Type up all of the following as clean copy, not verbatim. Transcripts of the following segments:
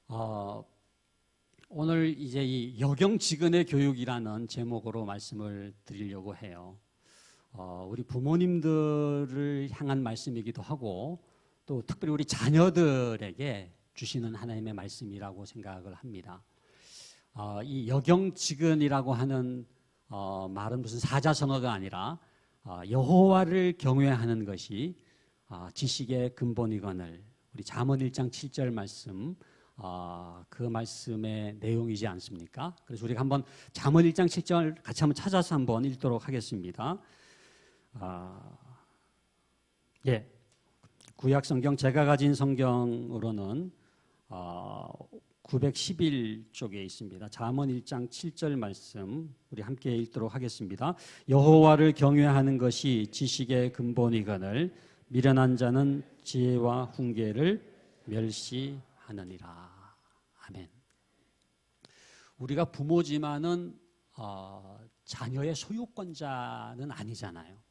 어, 오늘 이제 이 여경지근의 교육이라는 제목으로 말씀을 드리려고 해요. 우리 부모님들을 향한 말씀이기도 하고 또 특별히 우리 자녀들에게 주시는 하나님의 말씀이라고 생각을 합니다. 이 여경지근이라고 하는 말은 무슨 사자성어가 아니라 여호와를 경외하는 것이 지식의 근본이거늘, 우리 잠언 1장 7절 말씀, 그 말씀의 내용이지 않습니까? 그래서 우리가 한번 잠언 1장 7절 같이 한번 찾아서 한번 읽도록 하겠습니다. 구약 성경, 제가 가진 성경으로는 911쪽에 있습니다. 잠언 1장 7절 말씀 우리 함께 읽도록 하겠습니다. 여호와를 경외하는 것이 지식의 근본이거늘 미련한 자는 지혜와 훈계를 멸시하느니라. 아멘. 우리가 부모지만은 자녀의 소유권자는 아니잖아요.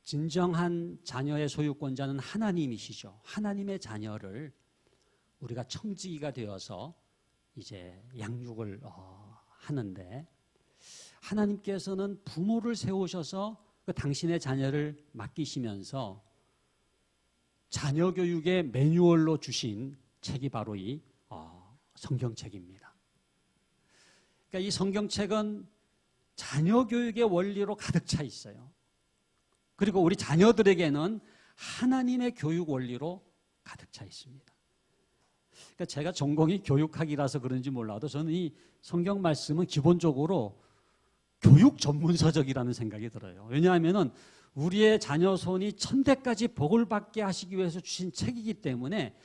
진정한 자녀의 소유권자는 하나님이시죠. 하나님의 자녀를 우리가 청지기가 되어서 이제 양육을 하는데, 하나님께서는 부모를 세우셔서 그 당신의 자녀를 맡기시면서 자녀 교육의 매뉴얼로 주신 책이 바로 이 성경책입니다. 그러니까 이 성경책은 자녀 교육의 원리로 가득 차 있어요. 그리고 우리 자녀들에게는 하나님의 교육 원리로 가득 차 있습니다. 그러니까 제가 전공이 교육학이라서 그런지 몰라도 저는 이 성경 말씀은 기본적으로 교육 전문서적이라는 생각이 들어요. 왜냐하면 우리의 자녀 손이 천대까지 복을 받게 하시기 위해서 주신 책이기 때문에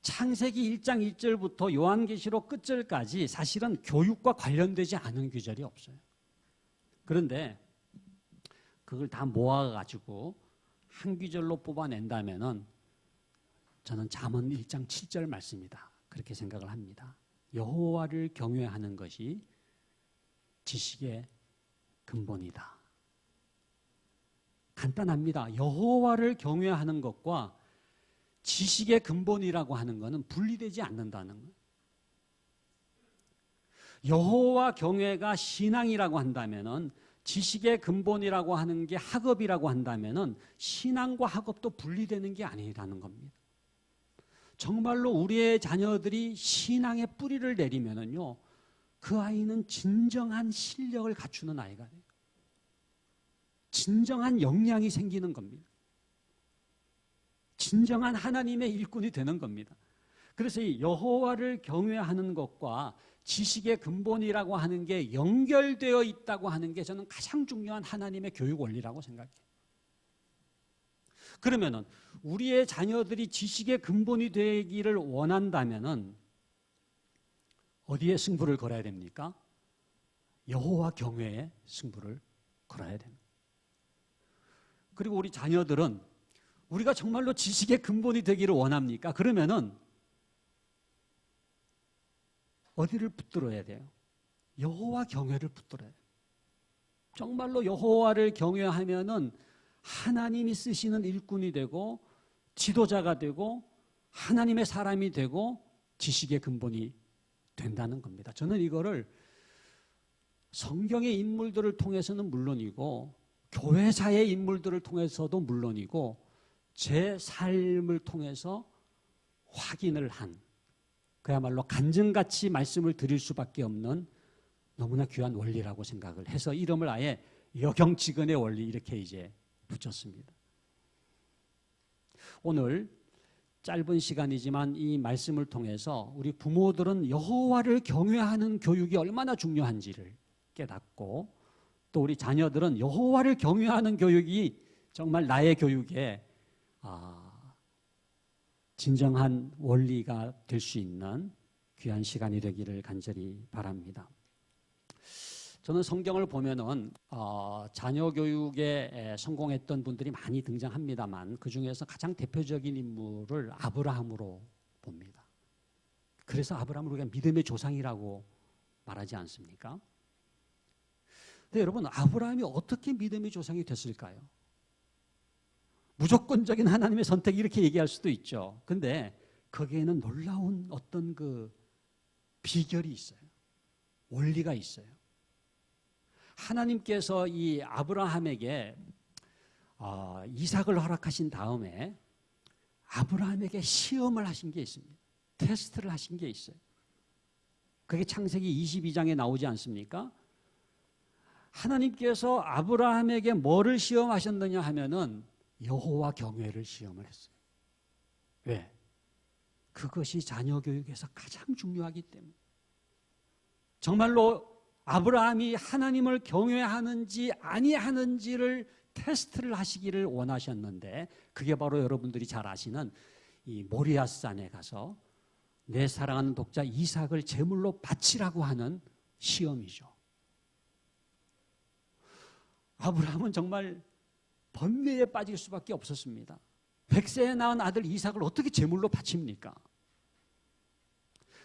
창세기 1장 1절부터 요한계시록 끝절까지 사실은 교육과 관련되지 않은 구절이 없어요. 그런데 그걸 다 모아가지고 한 구절로 뽑아낸다면은 저는 잠언 1장 7절 말씀이다, 그렇게 생각을 합니다. 여호와를 경외하는 것이 지식의 근본이다. 간단합니다. 여호와를 경외하는 것과 지식의 근본이라고 하는 것은 분리되지 않는다는 거예요. 여호와 경외가 신앙이라고 한다면은, 지식의 근본이라고 하는 게 학업이라고 한다면은 신앙과 학업도 분리되는 게 아니라는 겁니다. 정말로 우리의 자녀들이 신앙의 뿌리를 내리면은요, 그 아이는 진정한 실력을 갖추는 아이가 돼요. 진정한 역량이 생기는 겁니다. 진정한 하나님의 일꾼이 되는 겁니다. 그래서 이 여호와를 경외하는 것과 지식의 근본이라고 하는 게 연결되어 있다고 하는 게 저는 가장 중요한 하나님의 교육 원리라고 생각해요. 그러면은 우리의 자녀들이 지식의 근본이 되기를 원한다면은 어디에 승부를 걸어야 됩니까? 여호와 경외에 승부를 걸어야 됩니다. 그리고 우리 자녀들은 우리가 정말로 지식의 근본이 되기를 원합니까? 그러면은 어디를 붙들어야 돼요? 여호와 경외를 붙들어야 돼요. 정말로 여호와를 경외하면은 하나님이 쓰시는 일꾼이 되고 지도자가 되고 하나님의 사람이 되고 지식의 근본이 된다는 겁니다. 저는 이거를 성경의 인물들을 통해서는 물론이고 교회사의 인물들을 통해서도 물론이고 제 삶을 통해서 확인을 한, 그야말로 간증같이 말씀을 드릴 수밖에 없는 너무나 귀한 원리라고 생각을 해서 이름을 아예 여경지근의 원리 이렇게 이제 붙였습니다. 오늘 짧은 시간이지만 이 말씀을 통해서 우리 부모들은 여호와를 경외하는 교육이 얼마나 중요한지를 깨닫고, 또 우리 자녀들은 여호와를 경외하는 교육이 정말 나의 교육에 진정한 원리가 될 수 있는 귀한 시간이 되기를 간절히 바랍니다. 저는 성경을 보면은 자녀 교육에 성공했던 분들이 많이 등장합니다만 그 중에서 가장 대표적인 인물을 아브라함으로 봅니다. 그래서 아브라함을 우리가 믿음의 조상이라고 말하지 않습니까? 근데 여러분, 아브라함이 어떻게 믿음의 조상이 됐을까요? 무조건적인 하나님의 선택 이렇게 얘기할 수도 있죠. 근데 거기에는 놀라운 어떤 그 비결이 있어요. 원리가 있어요. 하나님께서 이 아브라함에게 이삭을 허락하신 다음에 아브라함에게 시험을 하신 게 있습니다. 테스트를 하신 게 있어요. 그게 창세기 22장에 나오지 않습니까? 하나님께서 아브라함에게 뭐를 시험하셨느냐 하면은 여호와 경외를 시험을 했어요. 왜? 그것이 자녀 교육에서 가장 중요하기 때문에. 정말로 아브라함이 하나님을 경외하는지 아니하는지를 테스트를 하시기를 원하셨는데, 그게 바로 여러분들이 잘 아시는 이 모리아산에 가서 내 사랑하는 독자 이삭을 제물로 바치라고 하는 시험이죠. 아브라함은 정말 번뇌에 빠질 수밖에 없었습니다. 100세에 낳은 아들 이삭을 어떻게 제물로 바칩니까?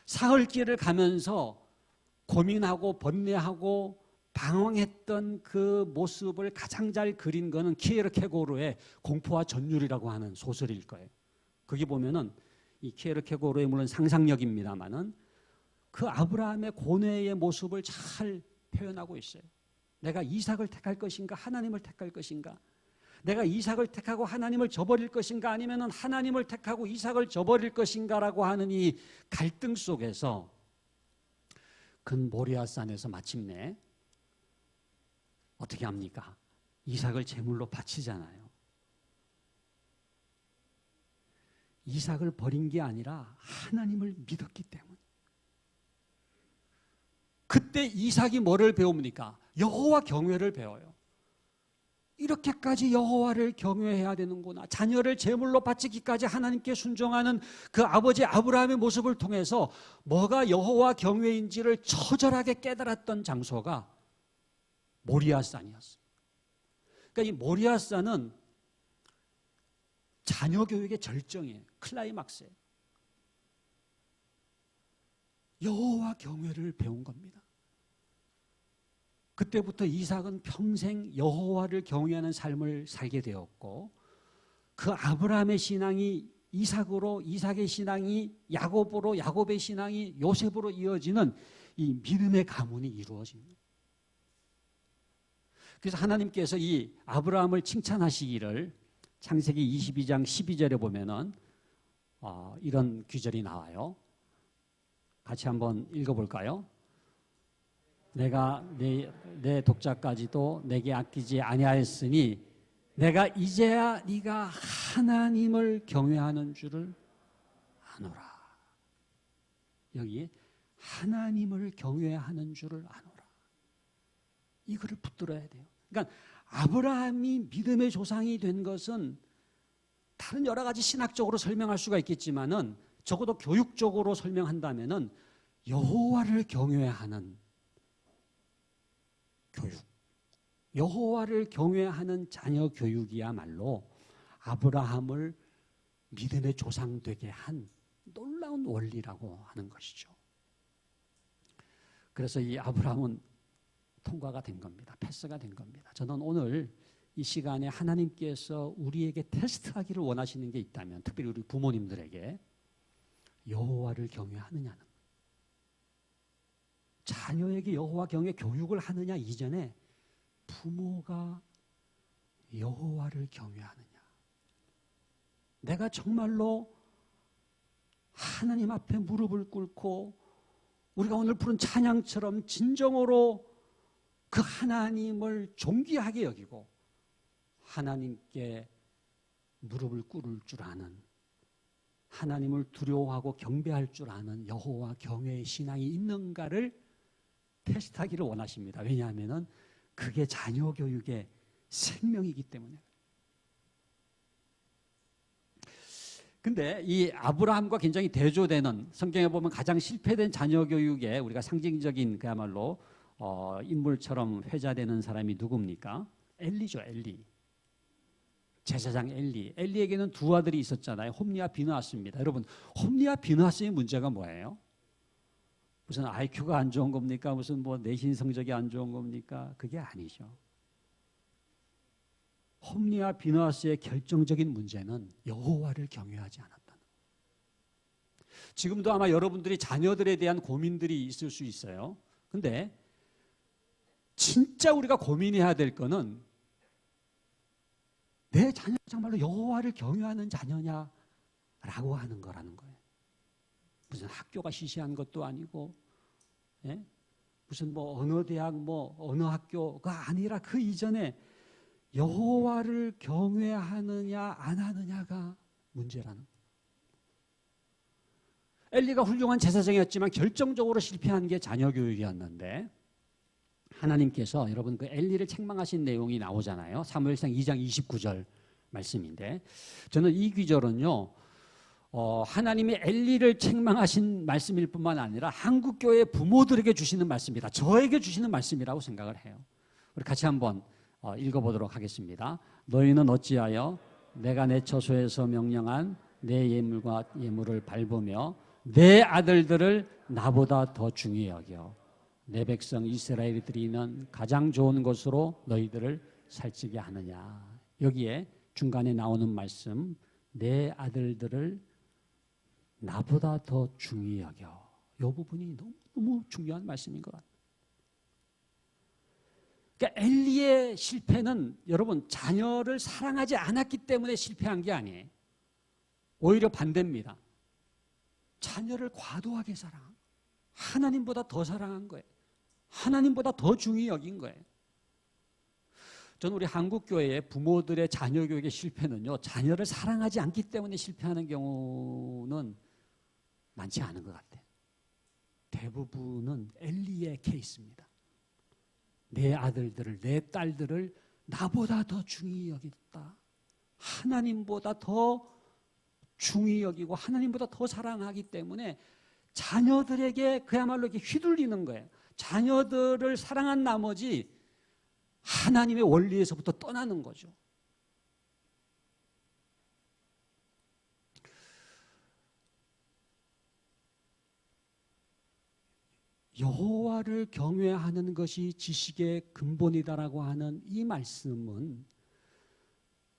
사흘길을 가면서 고민하고 번뇌하고 방황했던 그 모습을 가장 잘 그린 거는 키에르케고르의 공포와 전율이라고 하는 소설일 거예요. 거기 보면은 이 키에르케고르의 물론 상상력입니다만은 그 아브라함의 고뇌의 모습을 잘 표현하고 있어요. 내가 이삭을 택할 것인가 하나님을 택할 것인가, 내가 이삭을 택하고 하나님을 저버릴 것인가 아니면 하나님을 택하고 이삭을 저버릴 것인가라고 하는 이 갈등 속에서 그 모리아산에서 마침내 어떻게 합니까? 이삭을 제물로 바치잖아요. 이삭을 버린 게 아니라 하나님을 믿었기 때문에. 그때 이삭이 뭐를 배웁니까? 여호와 경외를 배워요. 이렇게까지 여호와를 경외해야 되는구나. 자녀를 제물로 바치기까지 하나님께 순종하는 그 아버지 아브라함의 모습을 통해서 뭐가 여호와 경외인지를 처절하게 깨달았던 장소가 모리아산이었어요. 그러니까 이 모리아산은 자녀 교육의 절정이에요. 클라이막스예요. 여호와 경외를 배운 겁니다. 그때부터 이삭은 평생 여호와를 경외하는 삶을 살게 되었고, 그 아브라함의 신앙이 이삭으로, 이삭의 신앙이 야곱으로, 야곱의 신앙이 요셉으로 이어지는 이 믿음의 가문이 이루어집니다. 그래서 하나님께서 이 아브라함을 칭찬하시기를 창세기 22장 12절에 보면은 이런 규절이 나와요. 같이 한번 읽어볼까요? 내가 내 독자까지도 내게 아끼지 아니하였으니 내가 이제야 네가 하나님을 경외하는 줄을 아노라. 여기 하나님을 경외하는 줄을 아노라. 이거를 붙들어야 돼요. 그러니까 아브라함이 믿음의 조상이 된 것은 다른 여러 가지 신학적으로 설명할 수가 있겠지만은 적어도 교육적으로 설명한다면은 여호와를 경외하는 교육, 여호와를 경외하는 자녀 교육이야말로 아브라함을 믿음의 조상 되게 한 놀라운 원리라고 하는 것이죠. 그래서 이 아브라함은 통과가 된 겁니다. 패스가 된 겁니다. 저는 오늘 이 시간에 하나님께서 우리에게 테스트하기를 원하시는 게 있다면, 특별히 우리 부모님들에게 여호와를 경외하느냐는, 자녀에게 여호와 경외 교육을 하느냐 이전에 부모가 여호와를 경외하느냐, 내가 정말로 하나님 앞에 무릎을 꿇고 우리가 오늘 부른 찬양처럼 진정으로 그 하나님을 존귀하게 여기고 하나님께 무릎을 꿇을 줄 아는, 하나님을 두려워하고 경배할 줄 아는 여호와 경외의 신앙이 있는가를 테스트하기를 원하십니다. 왜냐하면 그게 자녀 교육의 생명이기 때문에. 근데 이 아브라함과 굉장히 대조되는, 성경에 보면 가장 실패된 자녀 교육에 우리가 상징적인 그야말로 인물처럼 회자되는 사람이 누굽니까? 엘리죠, 엘리. 제사장 엘리. 엘리에게는 두 아들이 있었잖아요. 홈리와 비느하스입니다. 여러분, 홈리와 비느하스의 문제가 뭐예요? 무슨 IQ가 안 좋은 겁니까? 무슨 뭐 내신 성적이 안 좋은 겁니까? 그게 아니죠. 홈리와 비느하스의 결정적인 문제는 여호와를 경외하지 않았다는. 지금도 아마 여러분들이 자녀들에 대한 고민들이 있을 수 있어요. 근데 진짜 우리가 고민해야 될 거는 내 자녀가 정말로 여호와를 경외하는 자녀냐라고 하는 거라는 거예요. 무슨 학교가 시시한 것도 아니고, 예? 무슨 뭐 어느 대학 뭐 어느 학교가 아니라 그 이전에 여호와를 경외하느냐 안 하느냐가 문제라는 거예요. 엘리가 훌륭한 제사장이었지만 결정적으로 실패한 게 자녀 교육이었는데, 하나님께서 여러분 그 엘리를 책망하신 내용이 나오잖아요. 사무엘상 2장 29절 말씀인데, 저는 이 구절은요, 하나님이 엘리를 책망하신 말씀일 뿐만 아니라 한국교회 부모들에게 주시는 말씀이다, 저에게 주시는 말씀이라고 생각을 해요. 우리 같이 한번 읽어보도록 하겠습니다. 너희는 어찌하여 내가 내 처소에서 명령한 내 예물과 예물을 밟으며 내 아들들을 나보다 더 중히 여겨 내 백성 이스라엘이 드리는 가장 좋은 것으로 너희들을 살찌게 하느냐. 여기에 중간에 나오는 말씀, 내 아들들을 나보다 더 중히 여겨. 이 부분이 너무 중요한 말씀인 것 같아요. 그러니까 엘리의 실패는 여러분 자녀를 사랑하지 않았기 때문에 실패한 게 아니에요. 오히려 반대입니다. 자녀를 과도하게 사랑한, 하나님보다 더 사랑한 거예요. 하나님보다 더 중히 여긴 거예요. 저는 우리 한국교회의 부모들의 자녀 교육의 실패는요, 자녀를 사랑하지 않기 때문에 실패하는 경우는 많지 않은 것 같아요. 대부분은 엘리의 케이스입니다. 내 아들들을, 내 딸들을 나보다 더 중히 여겼다. 하나님보다 더 중히 여기고 하나님보다 더 사랑하기 때문에 자녀들에게 그야말로 이렇게 휘둘리는 거예요. 자녀들을 사랑한 나머지 하나님의 원리에서부터 떠나는 거죠. 여호와를 경외하는 것이 지식의 근본이다라고 하는 이 말씀은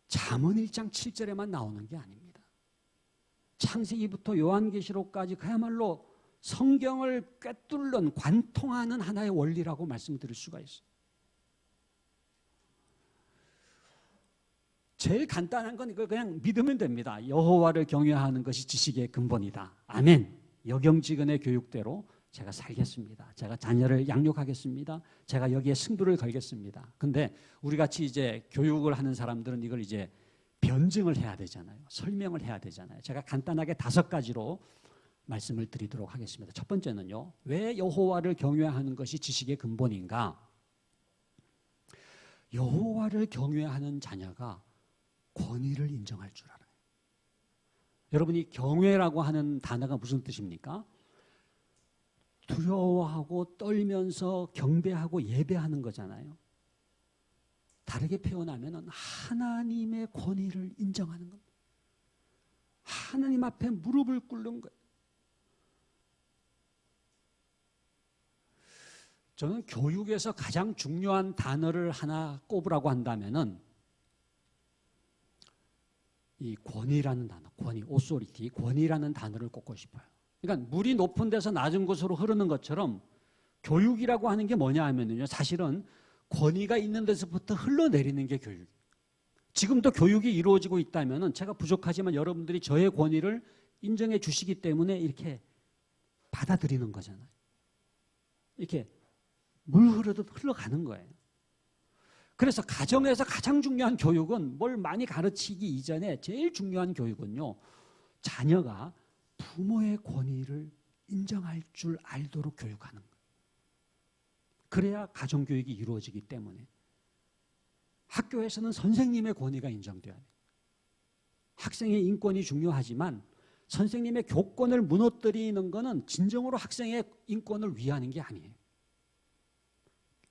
잠언 1장 7절에만 나오는 게 아닙니다. 창세기부터 요한계시록까지 그야말로 성경을 꿰뚫는 관통하는 하나의 원리라고 말씀드릴 수가 있어요. 제일 간단한 건 이걸 그냥 믿으면 됩니다. 여호와를 경외하는 것이 지식의 근본이다. 아멘. 여경지근의 교육대로 제가 살겠습니다. 제가 자녀를 양육하겠습니다. 제가 여기에 승부를 걸겠습니다. 근데 우리 같이 이제 교육을 하는 사람들은 이걸 이제 변증을 해야 되잖아요. 설명을 해야 되잖아요. 제가 간단하게 5가지로 말씀을 드리도록 하겠습니다. 첫 번째는요, 왜 여호와를 경외하는 것이 지식의 근본인가? 여호와를 경외하는 자녀가 권위를 인정할 줄 알아요. 여러분이 경외라고 하는 단어가 무슨 뜻입니까? 두려워하고 떨면서 경배하고 예배하는 거잖아요. 다르게 표현하면 하나님의 권위를 인정하는 겁니다. 하나님 앞에 무릎을 꿇는 거예요. 저는 교육에서 가장 중요한 단어를 하나 꼽으라고 한다면은 이 권위라는 단어, 권위, authority, 권위라는 단어를 꼽고 싶어요. 그러니까 물이 높은 데서 낮은 곳으로 흐르는 것처럼 교육이라고 하는 게 뭐냐 하면요, 사실은 권위가 있는 데서부터 흘러내리는 게 교육이에요. 지금도 교육이 이루어지고 있다면 제가 부족하지만 여러분들이 저의 권위를 인정해 주시기 때문에 이렇게 받아들이는 거잖아요. 이렇게 물 흐르듯 흘러가는 거예요. 그래서 가정에서 가장 중요한 교육은 뭘 많이 가르치기 이전에 제일 중요한 교육은요, 자녀가 부모의 권위를 인정할 줄 알도록 교육하는 거예요. 그래야 가정교육이 이루어지기 때문에 학교에서는 선생님의 권위가 인정돼야 돼요. 학생의 인권이 중요하지만 선생님의 교권을 무너뜨리는 것은 진정으로 학생의 인권을 위하는 게 아니에요.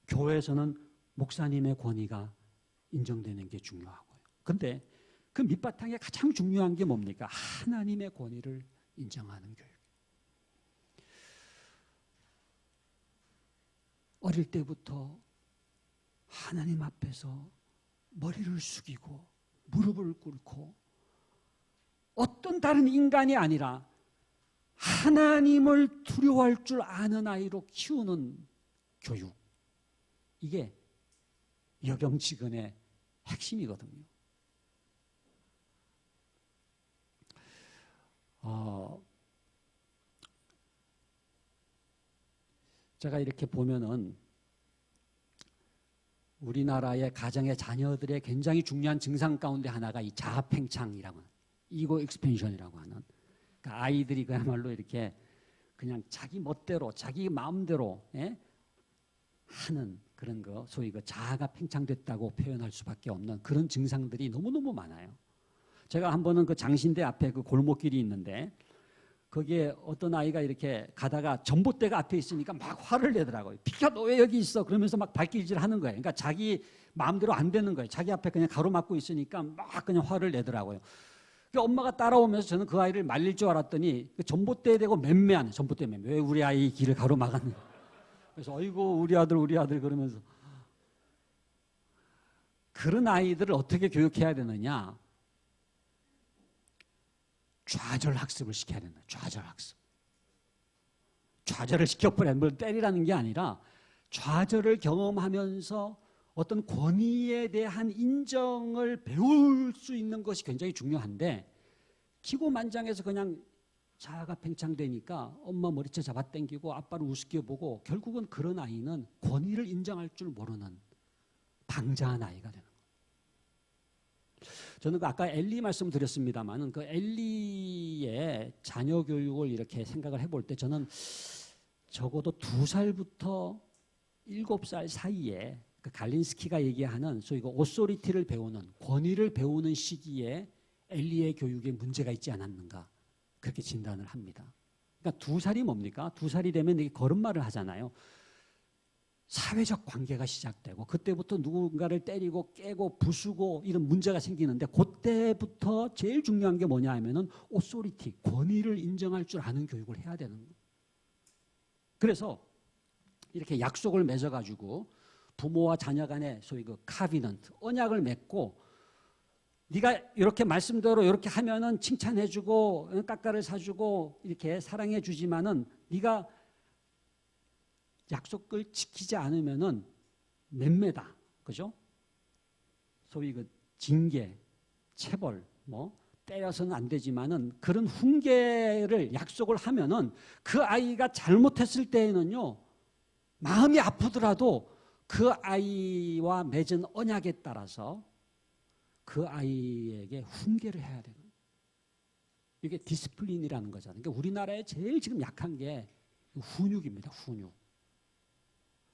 교회에서는 목사님의 권위가 인정되는 게 중요하고요. 그런데 그 밑바탕에 가장 중요한 게 뭡니까? 하나님의 권위를 인정하는 교육. 어릴 때부터 하나님 앞에서 머리를 숙이고 무릎을 꿇고 어떤 다른 인간이 아니라 하나님을 두려워할 줄 아는 아이로 키우는 교육. 이게 여경지근의 핵심이거든요. 제가 이렇게 보면은 우리나라의 가정의 자녀들의 굉장히 중요한 증상 가운데 하나가 이 자아팽창이라고 하는, 이고 익스펜션이라고 하는, 그러니까 아이들이 그야말로 이렇게 그냥 자기 멋대로 자기 마음대로 하는 그런 거, 소위 그 자아가 팽창됐다고 표현할 수밖에 없는 그런 증상들이 너무너무 많아요. 제가 한 번은 그 장신대 앞에 그 골목길이 있는데 거기에 어떤 아이가 이렇게 가다가 전봇대가 앞에 있으니까 막 화를 내더라고요. 비켜, 너 왜 여기 있어? 그러면서 막 발길질 하는 거예요. 그러니까 자기 마음대로 안 되는 거예요. 자기 앞에 그냥 가로막고 있으니까 막 그냥 화를 내더라고요. 그러니까 엄마가 따라오면서 저는 그 아이를 말릴 줄 알았더니 그 전봇대에 대고 맴매하는, 전봇대 맴매. 왜 우리 아이 길을 가로막았냐. 그래서 어이구 우리 아들 그러면서. 그런 아이들을 어떻게 교육해야 되느냐. 좌절 학습을 시켜야 된다. 좌절 학습. 좌절을 시켜버려. 뭘 때리라는 게 아니라 좌절을 경험하면서 어떤 권위에 대한 인정을 배울 수 있는 것이 굉장히 중요한데, 기고만장해서 그냥 자아가 팽창되니까 엄마 머리채 잡아당기고 아빠를 우습게 보고, 결국은 그런 아이는 권위를 인정할 줄 모르는 방자한 아이가 되는 거예요. 저는 아까 엘리 말씀드렸습니다만, 그 엘리의 자녀 교육을 이렇게 생각을 해볼 때 저는 적어도 2살부터 7살 사이에 그 갈린스키가 얘기하는 소위 그 오소리티를 배우는, 권위를 배우는 시기에 엘리의 교육에 문제가 있지 않았는가, 그렇게 진단을 합니다. 그러니까 2살이 뭡니까? 2살이 되면 이게 걸음마를 하잖아요. 사회적 관계가 시작되고 그때부터 누군가를 때리고 깨고 부수고 이런 문제가 생기는데, 그때부터 제일 중요한 게 뭐냐 하면은 오소리티, 권위를 인정할 줄 아는 교육을 해야 되는 거예요. 그래서 이렇게 약속을 맺어가지고 부모와 자녀 간에 소위 그 카비넌트, 언약을 맺고, 네가 이렇게 말씀대로 이렇게 하면은 칭찬해주고 까까를 사주고 이렇게 사랑해주지만은 네가 약속을 지키지 않으면은 맴매다, 그죠? 소위 그 징계, 체벌, 뭐 때려서는 안 되지만은 그런 훈계를 약속을 하면은 그 아이가 잘못했을 때에는요, 마음이 아프더라도 그 아이와 맺은 언약에 따라서 그 아이에게 훈계를 해야 되는, 이게 디스플린이라는 거잖아요. 그러니까 우리나라에 제일 지금 약한 게 훈육입니다. 훈육.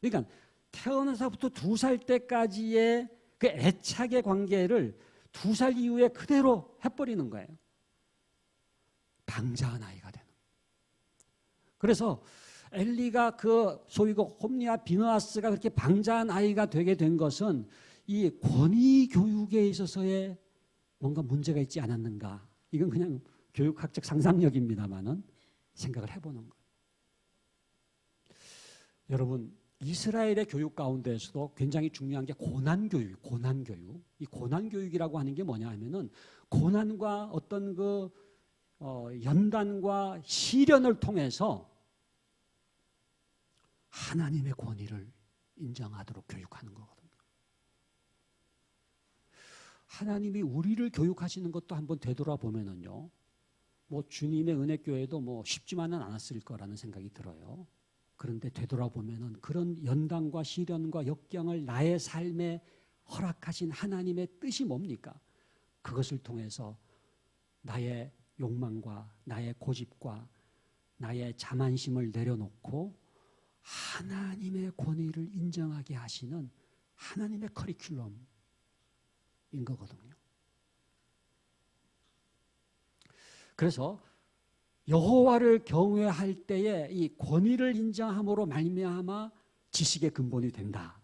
그러니까 태어나서부터 2살 때까지의 그 애착의 관계를 2살 이후에 그대로 해버리는 거예요. 방자한 아이가 되는. 그래서 엘리가 그 소위 그 홈리와 비느하스가 그렇게 방자한 아이가 되게 된 것은 이 권위 교육에 있어서의 뭔가 문제가 있지 않았는가. 이건 그냥 교육학적 상상력입니다만은 생각을 해보는 거예요. 여러분, 이스라엘의 교육 가운데에서도 굉장히 중요한 게 고난교육, 고난교육. 이 고난교육이라고 하는 게 뭐냐 하면은 고난과 어떤 그 연단과 시련을 통해서 하나님의 권위를 인정하도록 교육하는 거거든요. 하나님이 우리를 교육하시는 것도 한번 되돌아보면은요, 뭐 주님의 은혜교회도 뭐 쉽지만은 않았을 거라는 생각이 들어요. 그런데 되돌아보면은 그런 연단과 시련과 역경을 나의 삶에 허락하신 하나님의 뜻이 뭡니까? 그것을 통해서 나의 욕망과 나의 고집과 나의 자만심을 내려놓고 하나님의 권위를 인정하게 하시는 하나님의 커리큘럼인 거거든요. 그래서 여호와를 경외할 때에 이 권위를 인정함으로 말미암아 지식의 근본이 된다.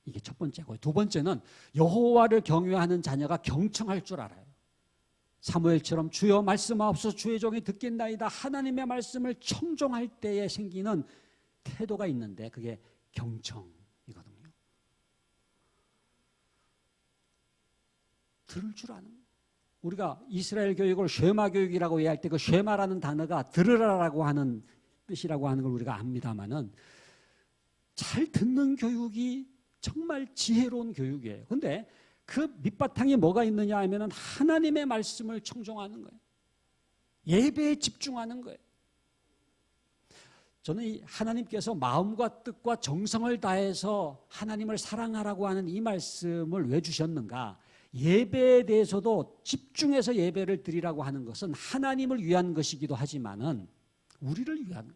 이게 첫 번째고, 두 번째는 여호와를 경외하는 자녀가 경청할 줄 알아요. 사무엘처럼 주여 말씀하옵소서 주의 종이 듣겠나이다. 하나님의 말씀을 청종할 때에 생기는 태도가 있는데 그게 경청이거든요. 들을 줄 아는, 우리가 이스라엘 교육을 쉐마 교육이라고 이해할 때 그 쉐마라는 단어가 들으라라고 하는 뜻이라고 하는 걸 우리가 압니다만은 잘 듣는 교육이 정말 지혜로운 교육이에요. 그런데 그 밑바탕에 뭐가 있느냐 하면은 하나님의 말씀을 청종하는 거예요. 예배에 집중하는 거예요. 저는 이 하나님께서 마음과 뜻과 정성을 다해서 하나님을 사랑하라고 하는 이 말씀을 왜 주셨는가? 예배에 대해서도 집중해서 예배를 드리라고 하는 것은 하나님을 위한 것이기도 하지만은 우리를 위한,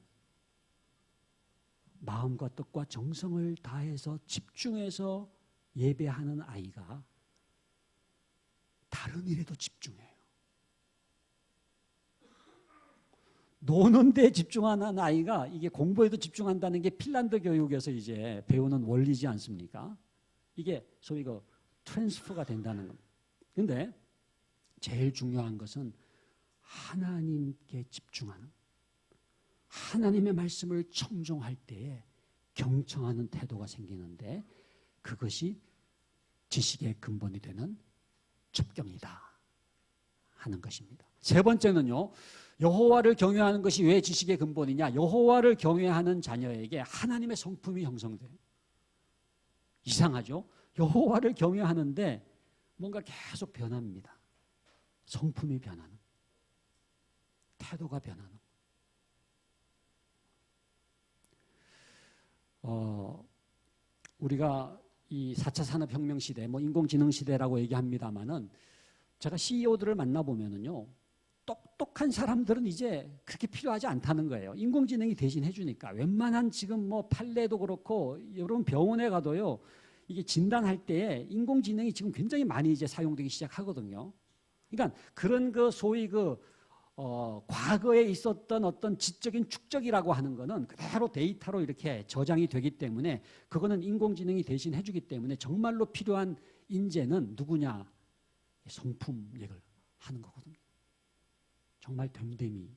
마음과 뜻과 정성을 다해서 집중해서 예배하는 아이가 다른 일에도 집중해요. 노는 데 집중하는 아이가 이게 공부에도 집중한다는 게 핀란드 교육에서 이제 배우는 원리지 않습니까? 이게 소위 그 트랜스퍼가 된다는 겁니다. 그런데 제일 중요한 것은 하나님께 집중하는, 하나님의 말씀을 청종할 때에 경청하는 태도가 생기는데 그것이 지식의 근본이 되는 첩경이다 하는 것입니다. 세 번째는요, 여호와를 경외하는 것이 왜 지식의 근본이냐? 여호와를 경외하는 자녀에게 하나님의 성품이 형성돼요. 이상하죠? 여호와를 경외하는데 뭔가 계속 변합니다. 성품이 변하는, 태도가 변하는. 우리가 이 4차 산업혁명 시대, 뭐 인공지능 시대라고 얘기합니다만은 제가 CEO들을 만나보면은요, 똑똑한 사람들은 이제 그렇게 필요하지 않다는 거예요. 인공지능이 대신 해주니까. 웬만한 지금 뭐 판례도 그렇고, 여러분 병원에 가도요, 이게 진단할 때에 인공지능이 지금 굉장히 많이 이제 사용되기 시작하거든요. 그러니까 그런 그 소위 과거에 있었던 어떤 지적인 축적이라고 하는 거는 그대로 데이터로 이렇게 저장이 되기 때문에 그거는 인공지능이 대신 해주기 때문에 정말로 필요한 인재는 누구냐? 성품 얘기를 하는 거거든요. 정말 됨됨이.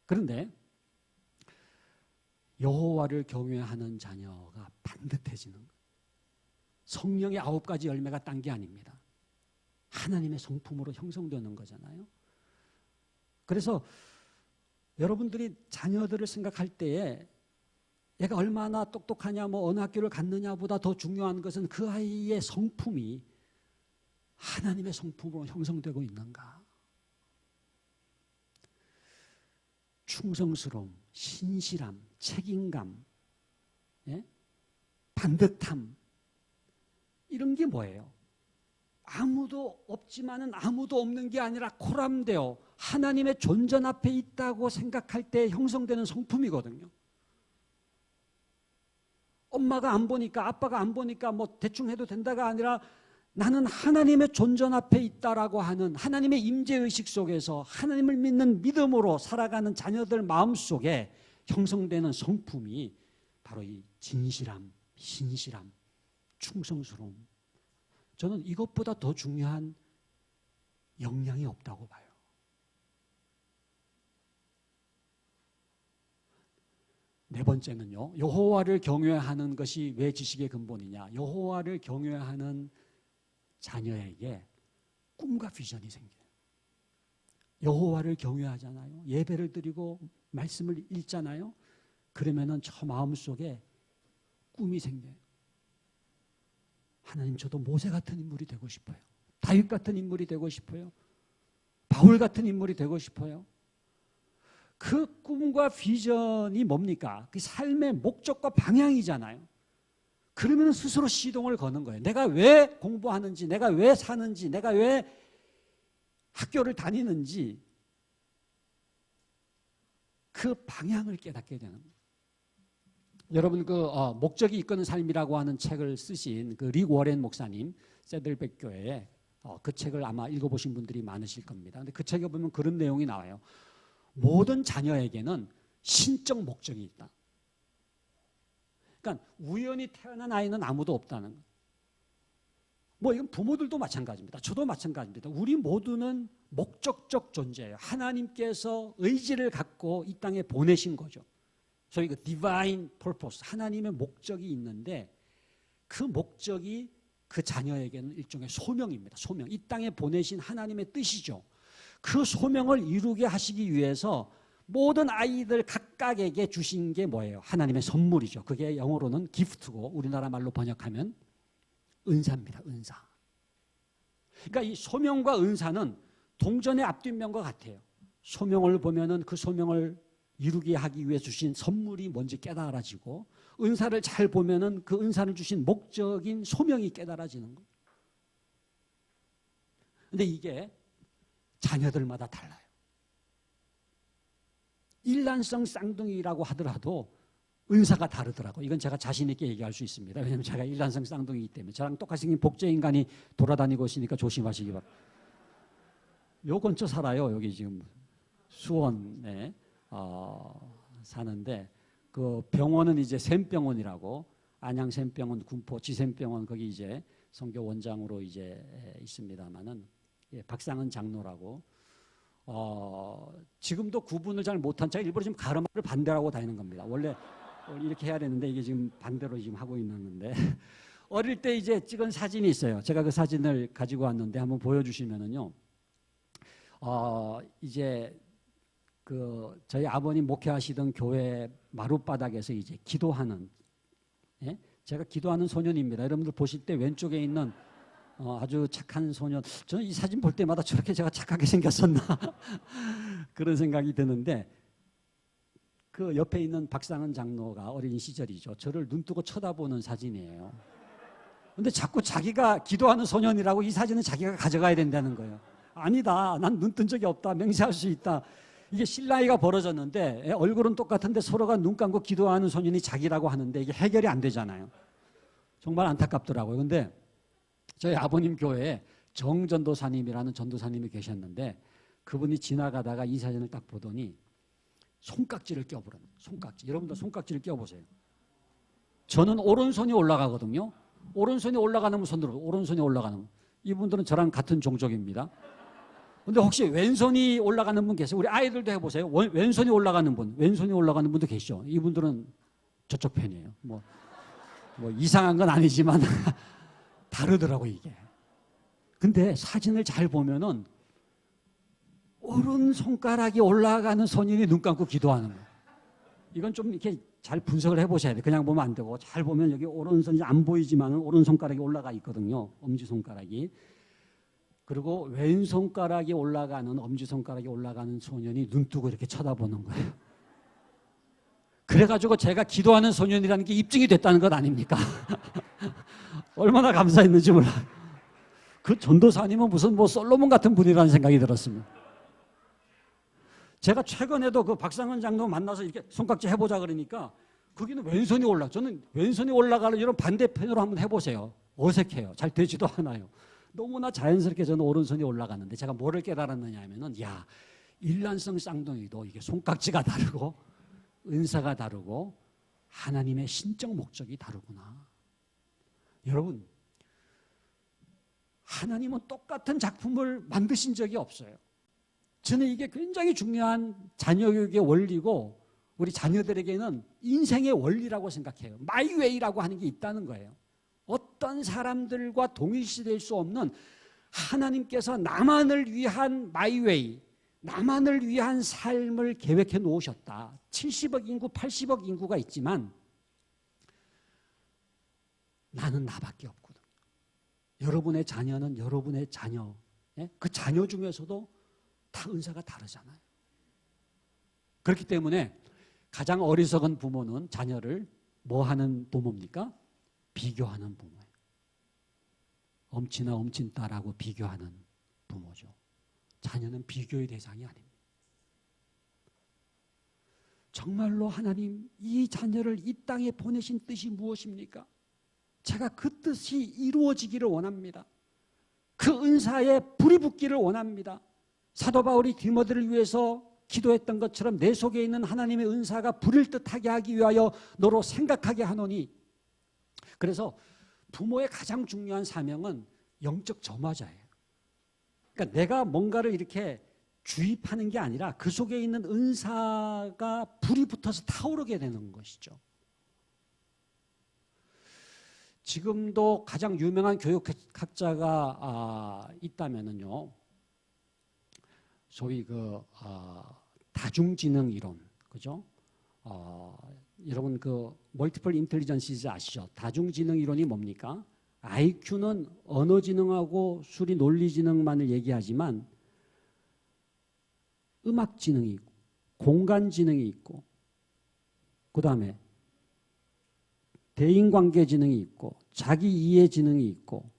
그런데 여호와를 경외하는 자녀가 반듯해지는 거예요. 성령의 9가지 열매가 딴 게 아닙니다. 하나님의 성품으로 형성되는 거잖아요. 그래서 여러분들이 자녀들을 생각할 때에 얘가 얼마나 똑똑하냐, 뭐 어느 학교를 갔느냐보다 더 중요한 것은 그 아이의 성품이 하나님의 성품으로 형성되고 있는가. 충성스러움, 신실함, 책임감, 예? 반듯함, 이런 게 뭐예요? 아무도 없지만은 아무도 없는 게 아니라 코람되어 하나님의 존전 앞에 있다고 생각할 때 형성되는 성품이거든요. 엄마가 안 보니까, 아빠가 안 보니까 뭐 대충 해도 된다가 아니라 나는 하나님의 존전 앞에 있다라고 하는 하나님의 임재의식 속에서 하나님을 믿는 믿음으로 살아가는 자녀들 마음속에 형성되는 성품이 바로 이 진실함, 신실함, 충성스러움. 저는 이것보다 더 중요한 역량이 없다고 봐요. 네 번째는요, 여호와를 경외하는 것이 왜 지식의 근본이냐? 여호와를 경외하는 자녀에게 꿈과 비전이 생겨요. 여호와를 경외하잖아요. 예배를 드리고 말씀을 읽잖아요. 그러면은 저 마음속에 꿈이 생겨요. 하나님, 저도 모세 같은 인물이 되고 싶어요. 다윗 같은 인물이 되고 싶어요. 바울 같은 인물이 되고 싶어요. 그 꿈과 비전이 뭡니까? 그 삶의 목적과 방향이잖아요. 그러면 스스로 시동을 거는 거예요. 내가 왜 공부하는지, 내가 왜 사는지, 내가 왜 학교를 다니는지 그 방향을 깨닫게 되는 거예요. 여러분 목적이 이끄는 삶이라고 하는 책을 쓰신 그 릭 워렌 목사님, 세들백 교회에 그 책을 아마 읽어보신 분들이 많으실 겁니다. 근데 그 책에 보면 그런 내용이 나와요. 모든 자녀에게는 신적 목적이 있다. 그러니까 우연히 태어난 아이는 아무도 없다는 거예요. 뭐 이건 부모들도 마찬가지입니다. 저도 마찬가지입니다. 우리 모두는 목적적 존재예요. 하나님께서 의지를 갖고 이 땅에 보내신 거죠. 소위 그 divine purpose, 하나님의 목적이 있는데 그 목적이 그 자녀에게는 일종의 소명입니다. 소명. 이 땅에 보내신 하나님의 뜻이죠. 그 소명을 이루게 하시기 위해서 모든 아이들 각각에게 주신 게 뭐예요? 하나님의 선물이죠. 그게 영어로는 기프트고 우리나라 말로 번역하면 은사입니다. 은사. 그러니까 이 소명과 은사는 동전의 앞뒷면과 같아요. 소명을 보면은 그 소명을 이루게 하기 위해 주신 선물이 뭔지 깨달아지고, 은사를 잘 보면은 그 은사를 주신 목적인 소명이 깨달아지는 거예요. 근데 이게 자녀들마다 달라요. 일란성 쌍둥이라고 하더라도 은사가 다르더라고요. 이건 제가 자신 있게 얘기할 수 있습니다. 왜냐하면 제가 일란성 쌍둥이이기 때문에. 저랑 똑같이 생긴 복제인간이 돌아다니고 있으니까 조심하시기 바랍니다. 요 근처 살아요. 여기 지금 수원에 사는데, 그 병원은 이제 샘병원이라고, 안양 샘병원, 군포 지샘병원 거기 이제 선교 원장으로 이제 있습니다만은, 예, 박상은 장로라고. 지금도 구분을 잘 못한 채 일부러 지금 가르마를 반대하고 다니는 겁니다. 원래 이렇게 해야 되는데 이게 지금 반대로 지금 하고 있는 건데, 어릴 때 이제 찍은 사진이 있어요. 제가 그 사진을 가지고 왔는데 한번 보여주시면은요. 이제 그 저희 아버님 목회하시던 교회 마룻바닥에서 이제 기도하는, 예? 제가 기도하는 소년입니다. 여러분들 보실 때 왼쪽에 있는 아주 착한 소년, 저는 이 사진 볼 때마다 저렇게 제가 착하게 생겼었나 그런 생각이 드는데, 그 옆에 있는 박상은 장로가 어린 시절이죠. 저를 눈뜨고 쳐다보는 사진이에요. 근데 자꾸 자기가 기도하는 소년이라고 이 사진은 자기가 가져가야 된다는 거예요. 아니다, 난 눈 뜬 적이 없다, 맹세할 수 있다. 이게 실나이가 벌어졌는데, 얼굴은 똑같은데 서로가 눈 감고 기도하는 소년이 자기라고 하는데 이게 해결이 안 되잖아요. 정말 안타깝더라고요. 근데 저희 아버님 교회에 정전도사님이라는 전도사님이 계셨는데, 그분이 지나가다가 이 사진을 딱 보더니 손깍지를 껴보라는, 손깍지. 여러분들 손깍지를 껴보세요. 저는 오른손이 올라가거든요. 오른손이 올라가는 손으로, 오른손이 올라가는 분. 이분들은 저랑 같은 종족입니다. 근데 혹시 왼손이 올라가는 분 계세요? 우리 아이들도 해보세요. 왼손이 올라가는 분, 왼손이 올라가는 분도 계시죠. 이분들은 저쪽 편이에요. 뭐 이상한 건 아니지만 다르더라고 이게. 근데 사진을 잘 보면은 오른 손가락이 올라가는 소년이 눈 감고 기도하는 거예요. 이건 좀 이렇게 잘 분석을 해보셔야 돼요. 그냥 보면 안 되고, 잘 보면 여기 오른손이 안 보이지만 오른손가락이 올라가 있거든요. 엄지손가락이. 그리고 왼손가락이 올라가는, 엄지손가락이 올라가는 소년이 눈 뜨고 이렇게 쳐다보는 거예요. 그래가지고 제가 기도하는 소년이라는 게 입증이 됐다는 것 아닙니까? 얼마나 감사했는지 몰라요. 그 전도사님은 무슨 솔로몬 같은 분이라는 생각이 들었습니다. 제가 최근에도 그 박상은 장로 만나서 이렇게 손깍지 해보자 그러니까 거기는 왼손이 올라. 저는 왼손이 올라가는 이런 반대편으로 한번 해보세요. 어색해요. 잘 되지도 않아요. 너무나 자연스럽게 저는 오른손이 올라가는데, 제가 뭐를 깨달았느냐 하면은, 야, 일란성 쌍둥이도 이게 손깍지가 다르고 은사가 다르고 하나님의 신적 목적이 다르구나. 여러분, 하나님은 똑같은 작품을 만드신 적이 없어요. 저는 이게 굉장히 중요한 자녀교육의 원리고, 우리 자녀들에게는 인생의 원리라고 생각해요. 마이웨이라고 하는 게 있다는 거예요. 어떤 사람들과 동일시될 수 없는 하나님께서 나만을 위한 마이웨이, 나만을 위한 삶을 계획해 놓으셨다. 70억 인구, 80억 인구가 있지만 나는 나밖에 없거든. 여러분의 자녀는 여러분의 자녀, 그 자녀 중에서도 다 은사가 다르잖아요. 그렇기 때문에 가장 어리석은 부모는 자녀를 뭐 하는 부모입니까? 비교하는 부모예요. 엄친아 엄친딸하고 비교하는 부모죠. 자녀는 비교의 대상이 아닙니다. 정말로 하나님, 이 자녀를 이 땅에 보내신 뜻이 무엇입니까? 제가 그 뜻이 이루어지기를 원합니다. 그 은사에 불이 붙기를 원합니다. 사도 바울이 디모데를 위해서 기도했던 것처럼 내 속에 있는 하나님의 은사가 불을 뜻하게 하기 위하여 너로 생각하게 하노니. 그래서 부모의 가장 중요한 사명은 영적 점화자예요. 그러니까 내가 뭔가를 이렇게 주입하는 게 아니라 그 속에 있는 은사가 불이 붙어서 타오르게 되는 것이죠. 지금도 가장 유명한 교육학자가 있다면은요, 소위 다중지능 이론, 그죠? 여러분 멀티플 인텔리전시즈 아시죠? 다중지능 이론이 뭡니까? IQ는 언어지능하고 수리 논리지능만을 얘기하지만 음악지능이 있고 공간지능이 있고 그 다음에 대인관계지능이 있고 자기이해지능이 있고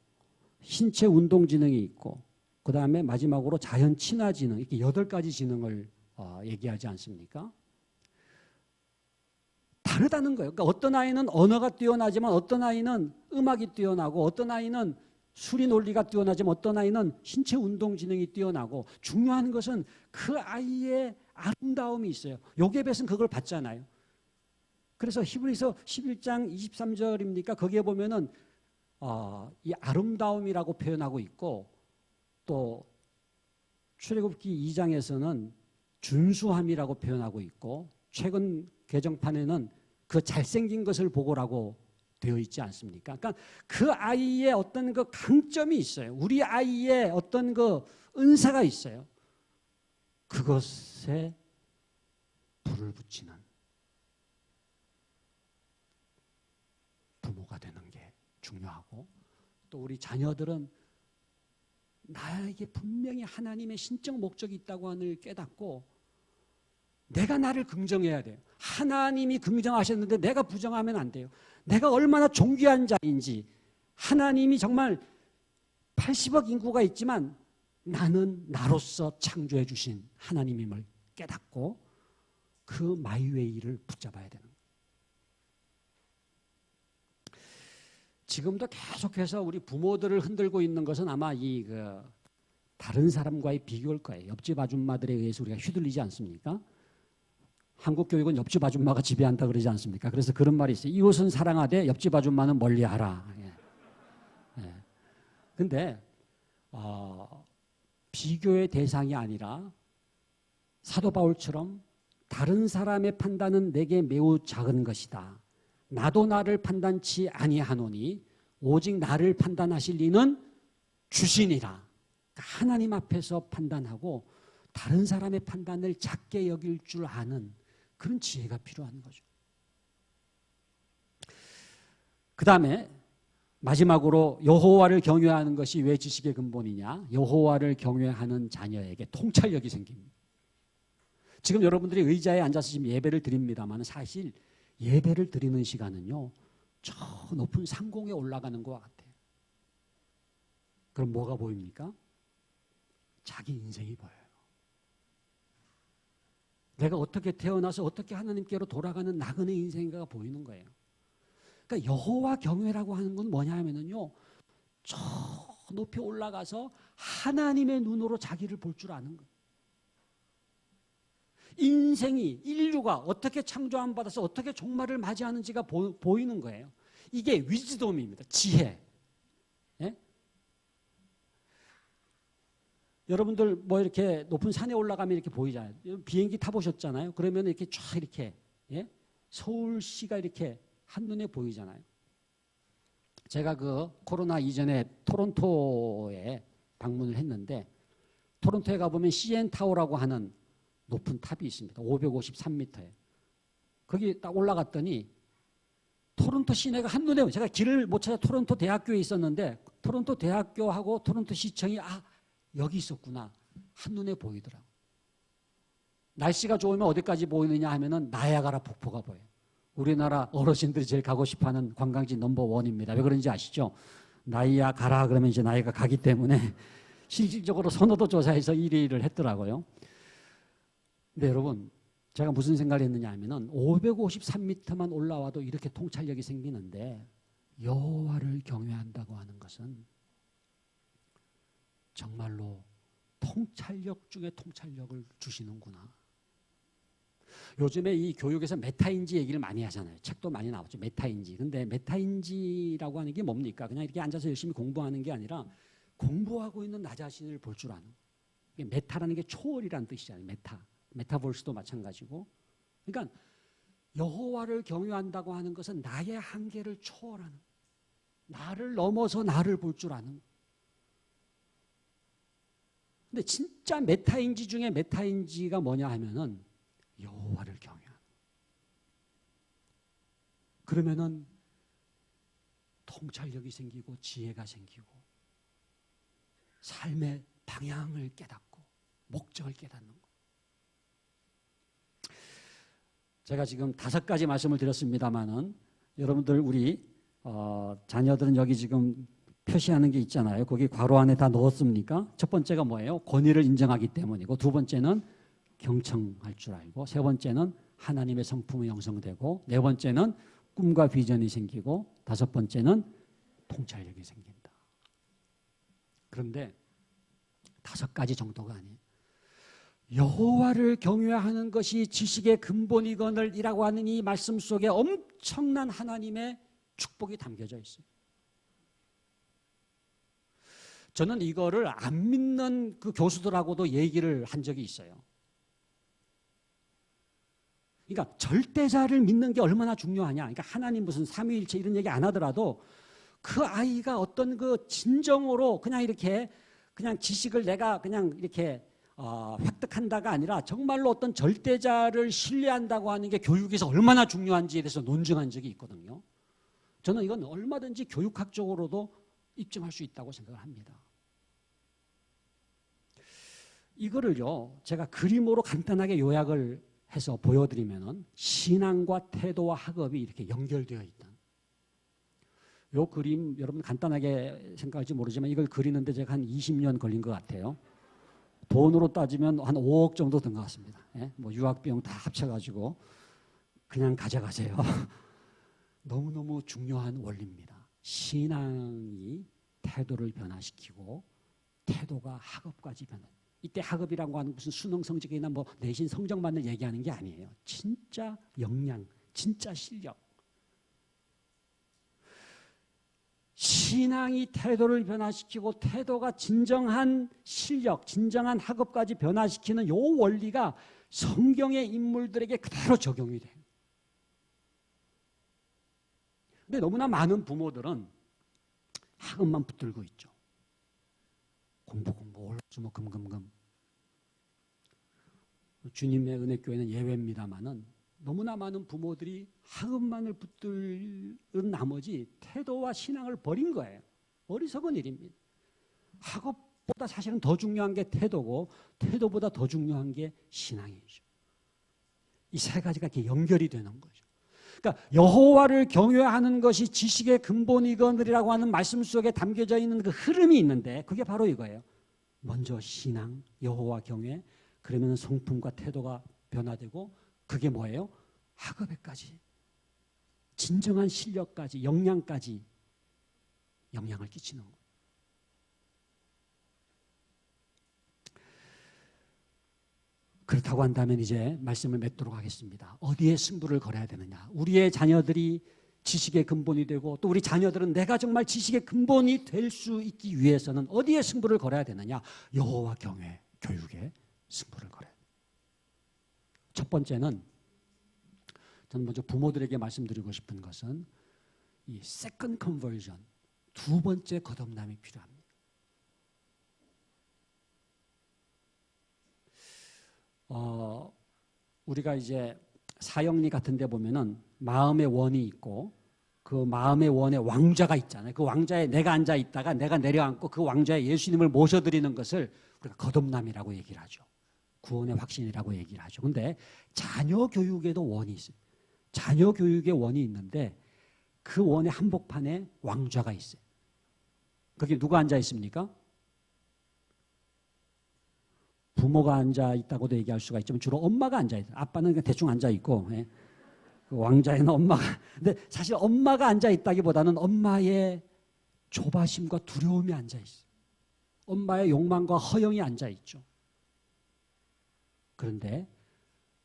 신체운동지능이 있고 그 다음에 마지막으로 자연친화지능, 이렇게 8가지 지능을 얘기하지 않습니까? 다르다는 거예요. 그러니까 어떤 아이는 언어가 뛰어나지만 어떤 아이는 음악이 뛰어나고 어떤 아이는 수리 논리가 뛰어나지만 어떤 아이는 신체 운동 지능이 뛰어나고 중요한 것은 그 아이의 아름다움이 있어요. 요괴벳은 그걸 봤잖아요. 그래서 히브리서 11장 23절입니까? 거기에 보면은 이 아름다움이라고 표현하고 있고 또 출애굽기 2장에서는 준수함이라고 표현하고 있고 최근 개정판에는 그 잘생긴 것을 보고라고 되어 있지 않습니까? 그러니까 그 아이의 어떤 그 강점이 있어요. 우리 아이의 어떤 그 은사가 있어요. 그것에 불을 붙이는 부모가 되는 게 중요하고 또 우리 자녀들은 나에게 분명히 하나님의 신적 목적이 있다고 하는 깨닫고 내가 나를 긍정해야 돼요. 하나님이 긍정하셨는데 내가 부정하면 안 돼요. 내가 얼마나 존귀한 자인지 하나님이 정말 80억 인구가 있지만 나는 나로서 창조해 주신 하나님임을 깨닫고 그 마이웨이를 붙잡아야 되는 거예요. 지금도 계속해서 우리 부모들을 흔들고 있는 것은 아마 다른 사람과의 비교일 거예요. 옆집 아줌마들에 의해서 우리가 휘둘리지 않습니까? 한국 교육은 옆집 아줌마가 지배한다 그러지 않습니까? 그래서 그런 말이 있어요. 이웃은 사랑하되 옆집 아줌마는 멀리하라. 근데 비교의 대상이 아니라 사도 바울처럼 다른 사람의 판단은 내게 매우 작은 것이다. 나도 나를 판단치 아니하노니 오직 나를 판단하실 이는 주시니라. 그러니까 하나님 앞에서 판단하고 다른 사람의 판단을 작게 여길 줄 아는 그런 지혜가 필요한 거죠. 그 다음에 마지막으로 여호와를 경외하는 것이 왜 지식의 근본이냐? 여호와를 경외하는 자녀에게 통찰력이 생깁니다. 지금 여러분들이 의자에 앉아서 지금 예배를 드립니다만 사실 예배를 드리는 시간은요, 저 높은 상공에 올라가는 것 같아요. 그럼 뭐가 보입니까? 자기 인생이 보여요. 내가 어떻게 태어나서 어떻게 하나님께로 돌아가는 나그네 인생인가가 보이는 거예요. 그러니까 여호와 경외라고 하는 건 뭐냐 하면은요, 저 높이 올라가서 하나님의 눈으로 자기를 볼 줄 아는 거예요. 인생이, 인류가 어떻게 창조함 받아서 어떻게 종말을 맞이하는지가 보이는 거예요. 이게 위즈덤입니다. 지혜. 예? 여러분들 뭐 이렇게 높은 산에 올라가면 이렇게 보이잖아요. 비행기 타보셨잖아요. 그러면 이렇게 쫙 이렇게, 예? 서울시가 이렇게 한눈에 보이잖아요. 제가 코로나 이전에 토론토에 방문을 했는데 토론토에 가보면 CN타워라고 하는 높은 탑이 있습니다. 553m에. 거기 딱 올라갔더니 토론토 시내가 한눈에, 제가 길을 못 찾아 토론토 대학교에 있었는데 토론토 대학교하고 토론토 시청이 여기 있었구나. 한눈에 보이더라고요. 날씨가 좋으면 어디까지 보이느냐 하면은 나야가라 폭포가 보여요. 우리나라 어르신들이 제일 가고 싶어하는 관광지 넘버1입니다. 왜 그런지 아시죠? 나이야 가라 그러면 이제 나이가 가기 때문에 실질적으로 선호도 조사해서 1위를 했더라고요. 근데 여러분, 제가 무슨 생각을 했느냐 하면은 553m만 올라와도 이렇게 통찰력이 생기는데 여호와를 경외한다고 하는 것은 정말로 통찰력 중에 통찰력을 주시는구나. 요즘에 이 교육에서 메타인지 얘기를 많이 하잖아요. 책도 많이 나왔죠. 메타인지. 근데 메타인지라고 하는 게 뭡니까? 그냥 이렇게 앉아서 열심히 공부하는 게 아니라 공부하고 있는 나 자신을 볼 줄 아는. 메타라는 게 초월이라는 뜻이잖아요. 메타볼스도 마찬가지고. 그러니까 여호와를 경외한다고 하는 것은 나의 한계를 초월하는. 나를 넘어서 나를 볼 줄 아는. 근데 진짜 메타인지 중에 메타인지가 뭐냐 하면은 여호와를 경외하는. 그러면은 통찰력이 생기고 지혜가 생기고 삶의 방향을 깨닫고 목적을 깨닫는 것. 제가 지금 5가지 말씀을 드렸습니다마는 여러분들 우리 자녀들은 여기 지금 표시하는 게 있잖아요. 거기 괄호 안에 다 넣었습니까? 첫 번째가 뭐예요? 권위를 인정하기 때문이고, 두 번째는 경청할 줄 알고, 세 번째는 하나님의 성품이 형성되고, 네 번째는 꿈과 비전이 생기고, 다섯 번째는 통찰력이 생긴다. 그런데 5가지 정도가 아니에요. 여호와를 경외하는 것이 지식의 근본이거늘이라고 하는 이 말씀 속에 엄청난 하나님의 축복이 담겨져 있어요. 저는 이거를 안 믿는 그 교수들하고도 얘기를 한 적이 있어요. 그러니까 절대자를 믿는 게 얼마나 중요하냐. 그러니까 하나님 무슨 삼위일체 이런 얘기 안 하더라도 그 아이가 어떤 그 진정으로 그냥 이렇게 그냥 지식을 내가 그냥 이렇게 획득한다가 아니라 정말로 어떤 절대자를 신뢰한다고 하는 게 교육에서 얼마나 중요한지에 대해서 논증한 적이 있거든요. 저는 이건 얼마든지 교육학적으로도 입증할 수 있다고 생각을 합니다. 이거를요, 제가 그림으로 간단하게 요약을 해서 보여드리면은 신앙과 태도와 학업이 이렇게 연결되어 있다. 요 그림 여러분 간단하게 생각할지 모르지만 이걸 그리는데 제가 한 20년 걸린 것 같아요. 돈으로 따지면 한 5억 정도 든 것 같습니다. 예? 뭐 유학비용 다 합쳐가지고 그냥 가져가세요. 너무너무 중요한 원리입니다. 신앙이 태도를 변화시키고 태도가 학업까지 변화. 이때 학업이라고 하는 무슨 수능 성적이나 뭐 내신 성적만을 얘기하는 게 아니에요. 진짜 역량, 진짜 실력. 신앙이 태도를 변화시키고 태도가 진정한 실력, 진정한 학업까지 변화시키는 이 원리가 성경의 인물들에게 그대로 적용이 돼요. 근데 너무나 많은 부모들은 학업만 붙들고 있죠. 공부, 올수목 금금금. 주님의 은혜교회는 예외입니다만은 너무나 많은 부모들이 학업만을 붙들은 나머지 태도와 신앙을 버린 거예요. 어리석은 일입니다. 학업보다 사실은 더 중요한 게 태도고 태도보다 더 중요한 게 신앙이죠. 이 세 가지가 이렇게 연결이 되는 거죠. 그러니까 여호와를 경외하는 것이 지식의 근본이거늘이라고 하는 말씀 속에 담겨져 있는 그 흐름이 있는데 그게 바로 이거예요. 먼저 신앙, 여호와 경외, 그러면 성품과 태도가 변화되고 그게 뭐예요? 학업에까지, 진정한 실력까지, 역량까지 영향을 끼치는 거예요. 그렇다고 한다면 이제 말씀을 맺도록 하겠습니다. 어디에 승부를 걸어야 되느냐? 우리의 자녀들이 지식의 근본이 되고 또 우리 자녀들은 내가 정말 지식의 근본이 될 수 있기 위해서는 어디에 승부를 걸어야 되느냐? 여호와 경외, 교육에 승부를 걸어야 돼요. 첫 번째는 저는 먼저 부모들에게 말씀드리고 싶은 것은 이 second conversion, 두 번째 거듭남이 필요합니다. 우리가 이제 사형리 같은 데 보면은 마음의 원이 있고 그 마음의 원에 왕좌가 있잖아요. 그 왕좌에 내가 앉아 있다가 내가 내려앉고 그 왕좌에 예수님을 모셔드리는 것을 우리가 거듭남이라고 얘기를 하죠. 구원의 확신이라고 얘기를 하죠. 근데 자녀 교육에도 원이 있어요. 자녀 교육의 원이 있는데 그 원의 한복판에 왕좌가 있어요. 거기 누가 앉아 있습니까? 부모가 앉아 있다고도 얘기할 수가 있지만 주로 엄마가 앉아 있어요. 아빠는 그냥 대충 앉아 있고, 예. 그 왕좌에는 엄마가. 근데 사실 엄마가 앉아 있다기보다는 엄마의 조바심과 두려움이 앉아 있어요. 엄마의 욕망과 허영이 앉아 있죠. 그런데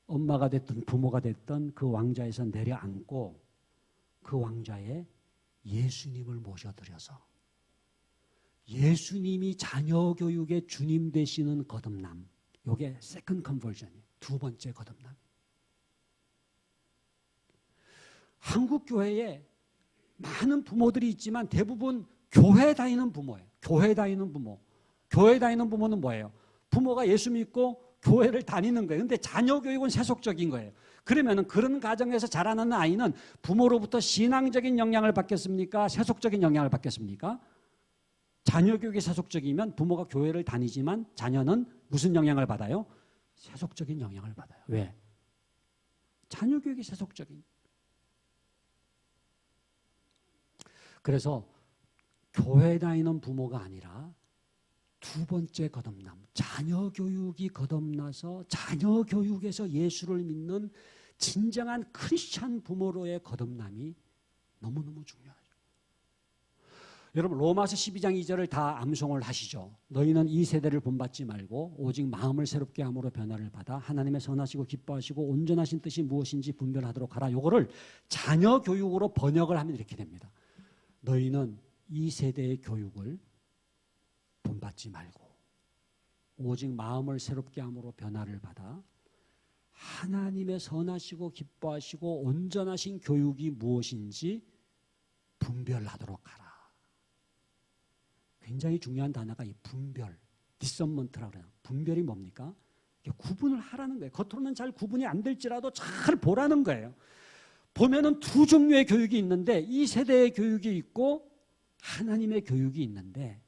엄마가 됐든 부모가 됐든 그 왕좌에서 내려앉고 그 왕좌에 예수님을 모셔드려서 예수님이 자녀 교육의 주님 되시는 거듭남. 이게 세컨드 컨버전이에요. 두 번째 거듭남. 한국 교회에 많은 부모들이 있지만 대부분 교회 다니는 부모예요. 교회 다니는 부모. 교회 다니는 부모는 뭐예요? 부모가 예수 믿고 교회를 다니는 거예요. 근데 자녀 교육은 세속적인 거예요. 그러면은 그런 가정에서 자라는 아이는 부모로부터 신앙적인 영향을 받겠습니까? 세속적인 영향을 받겠습니까? 자녀 교육이 세속적이면 부모가 교회를 다니지만 자녀는 무슨 영향을 받아요? 세속적인 영향을 받아요. 왜? 자녀 교육이 세속적인. 그래서 교회 다니는 부모가 아니라 두 번째 거듭남, 자녀 교육이 거듭나서 자녀 교육에서 예수를 믿는 진정한 크리스찬 부모로의 거듭남이 너무너무 중요하죠. 여러분 로마서 12장 2절을 다 암송을 하시죠. 너희는 이 세대를 본받지 말고 오직 마음을 새롭게 함으로 변화를 받아 하나님의 선하시고 기뻐하시고 온전하신 뜻이 무엇인지 분별하도록 하라. 요거를 자녀 교육으로 번역을 하면 이렇게 됩니다. 너희는 이 세대의 교육을 본받지 말고 오직 마음을 새롭게 함으로 변화를 받아 하나님의 선하시고 기뻐하시고 온전하신 교육이 무엇인지 분별하도록 하라. 굉장히 중요한 단어가 이 분별, 디서먼트라고 그래요. 분별이 뭡니까? 구분을 하라는 거예요. 겉으로는 잘 구분이 안 될지라도 잘 보라는 거예요. 보면은 두 종류의 교육이 있는데 이 세대의 교육이 있고 하나님의 교육이 있는데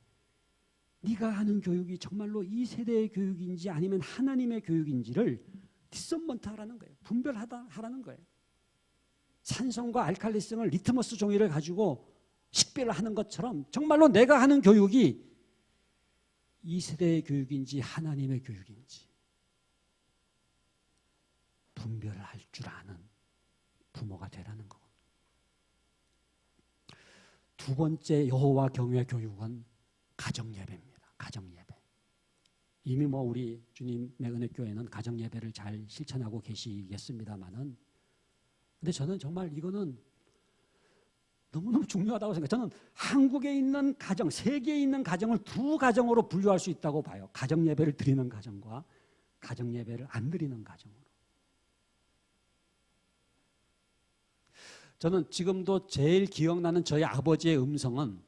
네가 하는 교육이 정말로 이 세대의 교육인지 아니면 하나님의 교육인지를 디서먼트 하라는 거예요. 분별하라는 거예요. 산성과 알칼리성을 리트머스 종이를 가지고 식별을 하는 것처럼 정말로 내가 하는 교육이 이 세대의 교육인지 하나님의 교육인지 분별을 할 줄 아는 부모가 되라는 거고. 두 번째 여호와 경외 교육은 가정예배입니다. 가정예배. 이미 우리 주님의 은혜교회는 가정예배를 잘 실천하고 계시겠습니다만은 근데 저는 정말 이거는 너무너무 중요하다고 생각해요. 저는 한국에 있는 가정, 세계에 있는 가정을 두 가정으로 분류할 수 있다고 봐요. 가정예배를 드리는 가정과 가정예배를 안 드리는 가정으로. 저는 지금도 제일 기억나는 저희 아버지의 음성은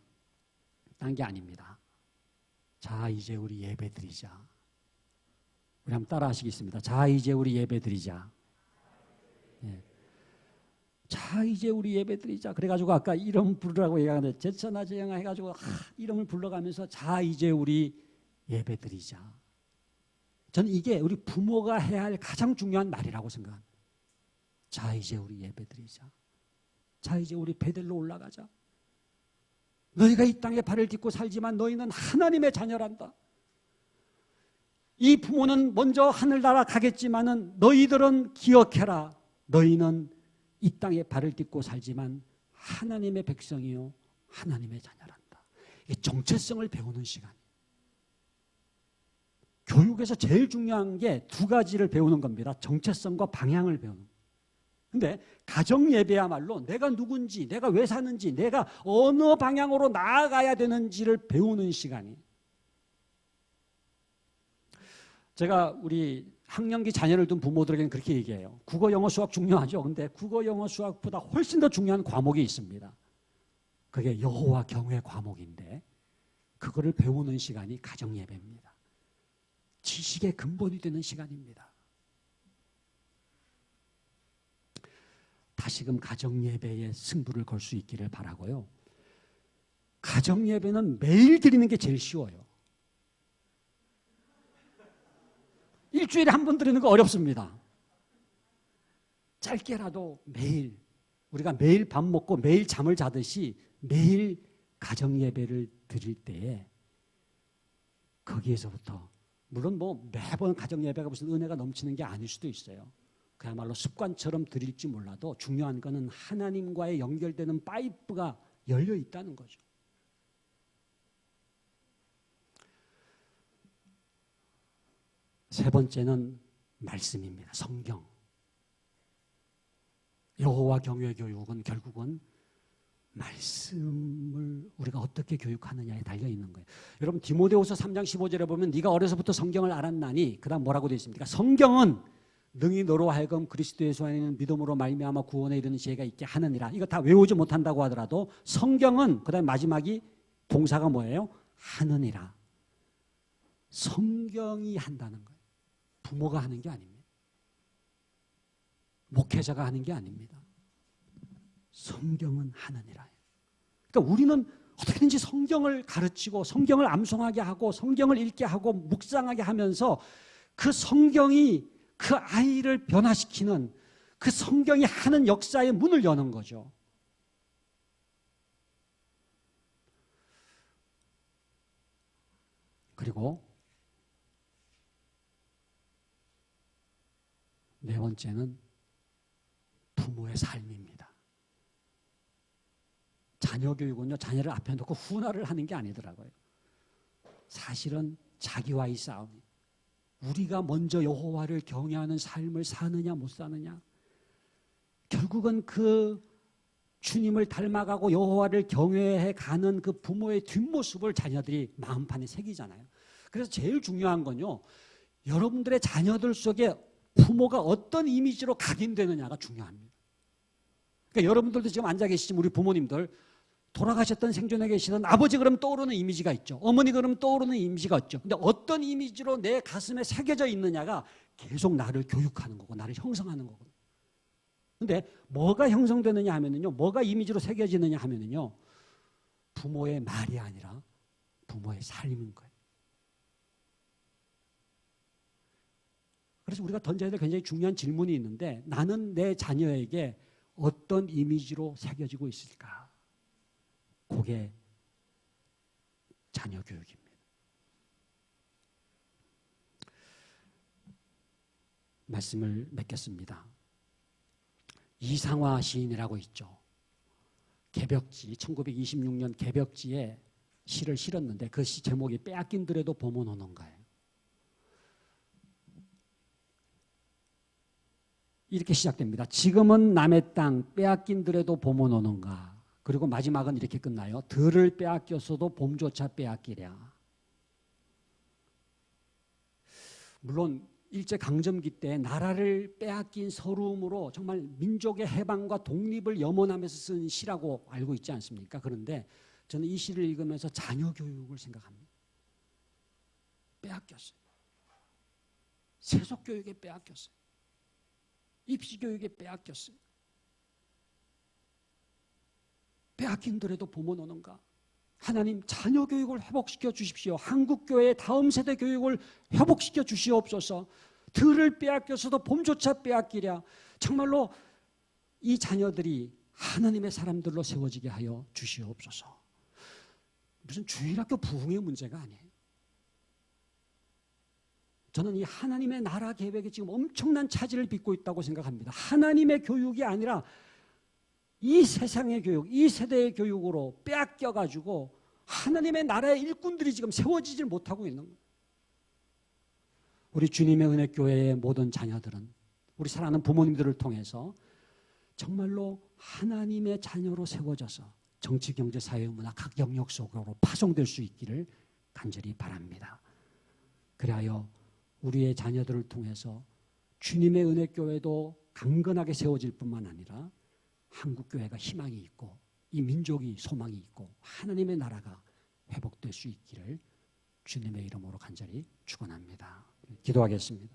딴 게 아닙니다. 자, 이제 우리 예배 드리자. 우리 한번 따라 하시겠습니다. 자, 이제 우리 예배 드리자. 예. 자, 이제 우리 예배 드리자. 그래가지고 아까 이름 부르라고 얘기하는데 제천하제영아 해가지고 이름을 불러가면서 자, 이제 우리 예배 드리자. 저는 이게 우리 부모가 해야 할 가장 중요한 말이라고 생각합니다. 자, 이제 우리 예배 드리자. 자, 이제 우리 베델로 올라가자. 너희가 이 땅에 발을 딛고 살지만 너희는 하나님의 자녀란다. 이 부모는 먼저 하늘나라 가겠지만은 너희들은 기억해라. 너희는 이 땅에 발을 딛고 살지만 하나님의 백성이요 하나님의 자녀란다. 이게 정체성을 배우는 시간이에요. 교육에서 제일 중요한 게 두 가지를 배우는 겁니다. 정체성과 방향을 배우는 거예요. 근데 가정예배야말로 내가 누군지, 내가 왜 사는지, 내가 어느 방향으로 나아가야 되는지를 배우는 시간이에요. 제가 우리 학령기 자녀를 둔 부모들에게는 그렇게 얘기해요. 국어, 영어, 수학 중요하죠. 근데 국어, 영어, 수학보다 훨씬 더 중요한 과목이 있습니다. 그게 여호와 경외 과목인데 그거를 배우는 시간이 가정예배입니다. 지식의 근본이 되는 시간입니다. 다시금 가정예배에 승부를 걸 수 있기를 바라고요. 가정예배는 매일 드리는 게 제일 쉬워요. 일주일에 한 번 드리는 거 어렵습니다. 짧게라도 매일, 우리가 매일 밥 먹고 매일 잠을 자듯이 매일 가정예배를 드릴 때에 거기에서부터 물론 매번 가정예배가 무슨 은혜가 넘치는 게 아닐 수도 있어요. 그야말로 습관처럼 드릴지 몰라도 중요한 거는 하나님과의 연결되는 파이프가 열려 있다는 거죠. 세 번째는 말씀입니다. 성경. 여호와 경외 교육은 결국은 말씀을 우리가 어떻게 교육하느냐에 달려있는 거예요. 여러분 디모데후서 3장 15절에 보면 네가 어려서부터 성경을 알았나니 그 다음 뭐라고 되어 있습니까? 성경은 능히 너로 하여금 그리스도 예수 안에 있는 믿음으로 말미암아 구원에 이르는 지혜가 있게 하느니라. 이거 다 외우지 못한다고 하더라도 성경은 그다음 마지막이 동사가 뭐예요? 하느니라. 성경이 한다는 거예요. 부모가 하는 게 아닙니다. 목회자가 하는 게 아닙니다. 성경은 하느니라. 그러니까 우리는 어떻게든지 성경을 가르치고 성경을 암송하게 하고 성경을 읽게 하고 묵상하게 하면서 그 성경이 그 아이를 변화시키는 그 성경이 하는 역사의 문을 여는 거죠. 그리고 네 번째는 부모의 삶입니다. 자녀 교육은요, 자녀를 앞에 놓고 훈화를 하는 게 아니더라고요. 사실은 자기와의 싸움. 우리가 먼저 여호와를 경외하는 삶을 사느냐 못 사느냐. 결국은 그 주님을 닮아가고 여호와를 경외해 가는 그 부모의 뒷모습을 자녀들이 마음판에 새기잖아요. 그래서 제일 중요한 건요, 여러분들의 자녀들 속에 부모가 어떤 이미지로 각인되느냐가 중요합니다. 그러니까 여러분들도 지금 앉아 계시지만 우리 부모님들 돌아가셨던 생존에 계시는 아버지 그러면 떠오르는 이미지가 있죠. 어머니 그러면 떠오르는 이미지가 있죠. 근데 어떤 이미지로 내 가슴에 새겨져 있느냐가 계속 나를 교육하는 거고 나를 형성하는 거거든요. 근데 뭐가 형성되느냐 하면은요, 뭐가 이미지로 새겨지느냐 하면은요, 부모의 말이 아니라 부모의 삶인 거예요. 그래서 우리가 던져야 될 굉장히 중요한 질문이 있는데, 나는 내 자녀에게 어떤 이미지로 새겨지고 있을까? 그게 자녀 교육입니다. 말씀을 맺겠습니다. 이상화 시인이라고 있죠. 개벽지, 1926년 개벽지에 시를 실었는데 그 시 제목이 빼앗긴들에도 봄은 오는가예요. 이렇게 시작됩니다. 지금은 남의 땅 빼앗긴들에도 봄은 오는가. 그리고 마지막은 이렇게 끝나요. 들을 빼앗겼어도 봄조차 빼앗기랴. 물론 일제강점기 때 나라를 빼앗긴 서러움으로 정말 민족의 해방과 독립을 염원하면서 쓴 시라고 알고 있지 않습니까? 그런데 저는 이 시를 읽으면서 자녀 교육을 생각합니다. 빼앗겼어요. 세속 교육에 빼앗겼어요. 입시 교육에 빼앗겼어요. 빼앗긴들에도 봄은 오는가? 하나님 자녀 교육을 회복시켜 주십시오. 한국교회의 다음 세대 교육을 회복시켜 주시옵소서. 들을 빼앗겨서도 봄조차 빼앗기랴. 정말로 이 자녀들이 하나님의 사람들로 세워지게 하여 주시옵소서. 무슨 주일학교 부흥의 문제가 아니에요. 저는 이 하나님의 나라 계획에 지금 엄청난 차질을 빚고 있다고 생각합니다. 하나님의 교육이 아니라 이 세상의 교육, 이 세대의 교육으로 빼앗겨가지고 하나님의 나라의 일꾼들이 지금 세워지질 못하고 있는 거예요. 우리 주님의 은혜교회의 모든 자녀들은 우리 사랑하는 부모님들을 통해서 정말로 하나님의 자녀로 세워져서 정치, 경제, 사회, 문화 각 영역 속으로 파송될 수 있기를 간절히 바랍니다. 그리하여 우리의 자녀들을 통해서 주님의 은혜교회도 강건하게 세워질 뿐만 아니라 한국교회가 희망이 있고 이 민족이 소망이 있고 하나님의 나라가 회복될 수 있기를 주님의 이름으로 간절히 축원합니다. 기도하겠습니다.